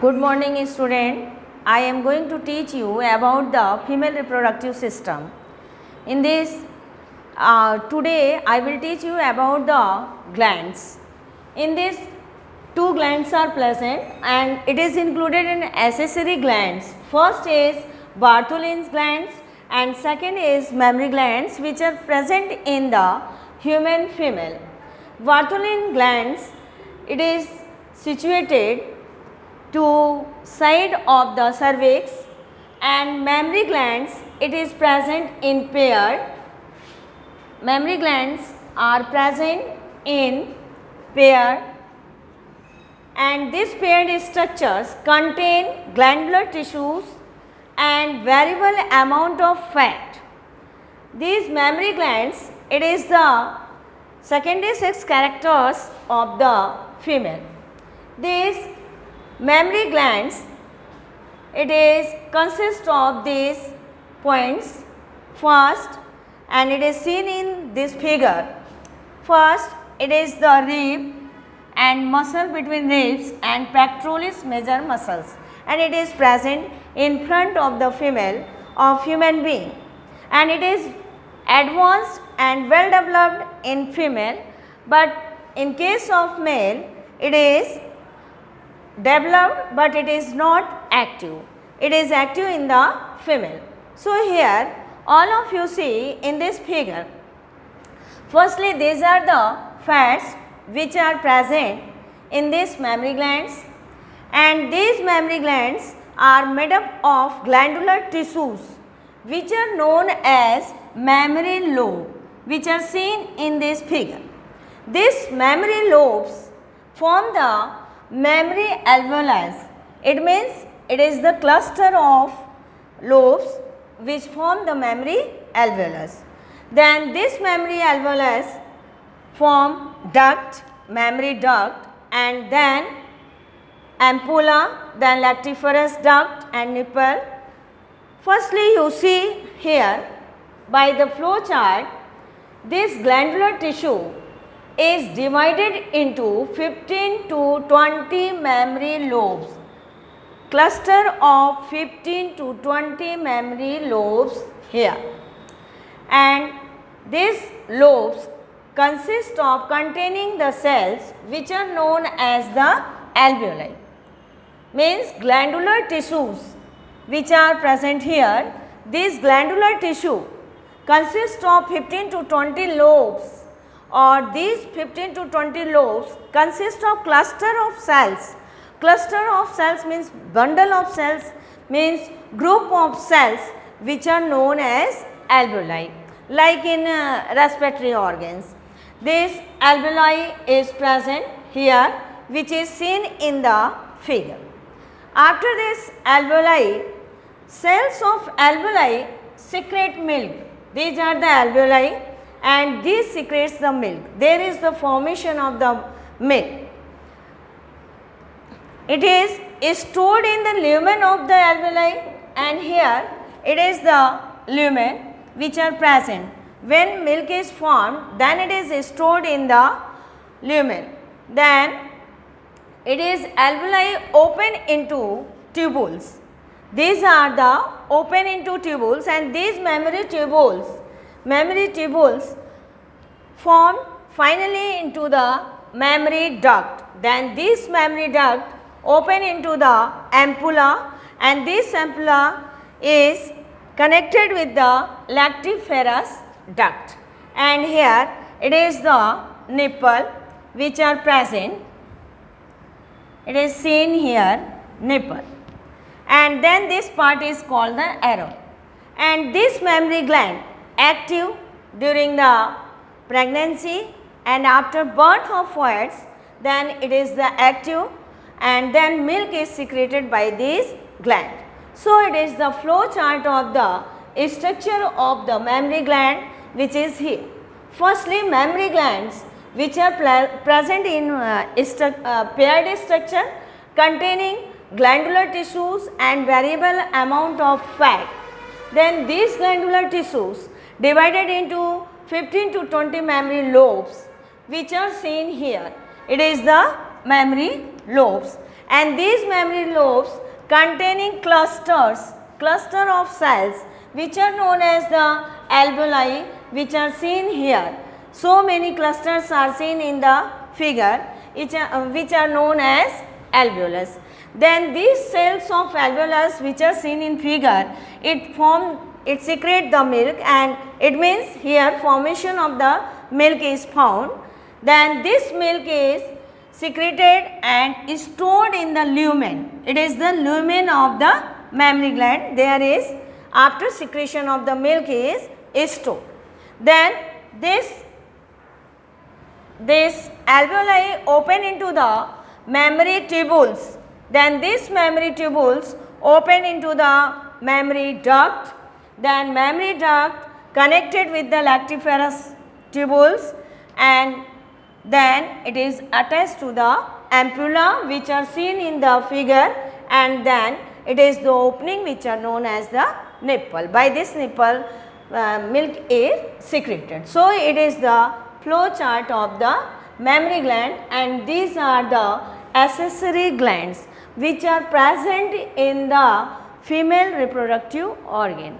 Good morning student. I am going to teach you about the female reproductive system. In this today I will teach you about the glands. In this two glands are present and it is included in accessory glands. First is Bartholin's glands and second is mammary glands which are present in the human female. Bartholin glands, it is situated to side of the cervix and mammary glands, it is present in pair. Mammary glands are present in pair and these paired structures contain glandular tissues and variable amount of fat. These mammary glands, it is the secondary sex characters of the female. These mammary glands, it is consist of these points first and it is seen in this figure. First it is the rib and muscle between ribs and pectoralis major muscles and it is present in front of the female of human being and it is advanced and well developed in female, but in case of male it is developed but it is not active. It is active in the female. So, here all of you see in this figure. Firstly, these are the fats which are present in these mammary glands and these mammary glands are made up of glandular tissues which are known as mammary lobe, which are seen in this figure. These mammary lobes form the mammary alveolus. It means it is the cluster of lobes which form the mammary alveolus. Then this mammary alveolus form duct, mammary duct, and then ampulla, then lactiferous duct and nipple. Firstly, you see here by the flow chart, this glandular tissue is divided into 15 to 20 mammary lobes, cluster of 15 to 20 mammary lobes here, and these lobes consist of containing the cells which are known as the alveoli, means glandular tissues which are present here. This glandular tissue consists of 15 to 20 lobes, or these 15 to 20 lobes consist of cluster of cells. Cluster of cells means bundle of cells, means group of cells which are known as alveoli, like in respiratory organs. This alveoli is present here which is seen in the figure. After this alveoli, cells of alveoli secrete milk. These are the alveoli and this secretes the milk. There is the formation of the milk. It is stored in the lumen of the alveoli and here it is the lumen which are present. When milk is formed, then it is stored in the lumen. Then it is alveoli open into tubules. These are the open into tubules and these mammary tubules form finally into the mammary duct. Then this mammary duct open into the ampulla and this ampulla is connected with the lactiferous duct and here it is the nipple which are present. It is seen here, nipple, and then this part is called the arrow, and this mammary gland active during the pregnancy and after birth of fetus, then it is the active and then milk is secreted by this gland. So, it is the flow chart of the structure of the mammary gland which is here. Firstly, mammary glands which are present in paired structure containing glandular tissues and variable amount of fat. Then these glandular tissues divided into 15 to 20 mammary lobes which are seen here. It is the mammary lobes and these mammary lobes containing cluster of cells which are known as the alveoli, which are seen here. So many clusters are seen in the figure which are known as alveolus. Then these cells of alveolus which are seen in figure, it secrete the milk, and it means here formation of the milk is found. Then this milk is secreted and is stored in the lumen. It is the lumen of the mammary gland. There is, after secretion of the milk is stored. Then this alveoli open into the mammary tubules. Then these mammary tubules open into the mammary duct. Then mammary duct connected with the lactiferous tubules, and then it is attached to the ampulla which are seen in the figure, and then it is the opening which are known as the nipple. By this nipple milk is secreted. So, it is the flow chart of the mammary gland, and these are the accessory glands which are present in the female reproductive organ.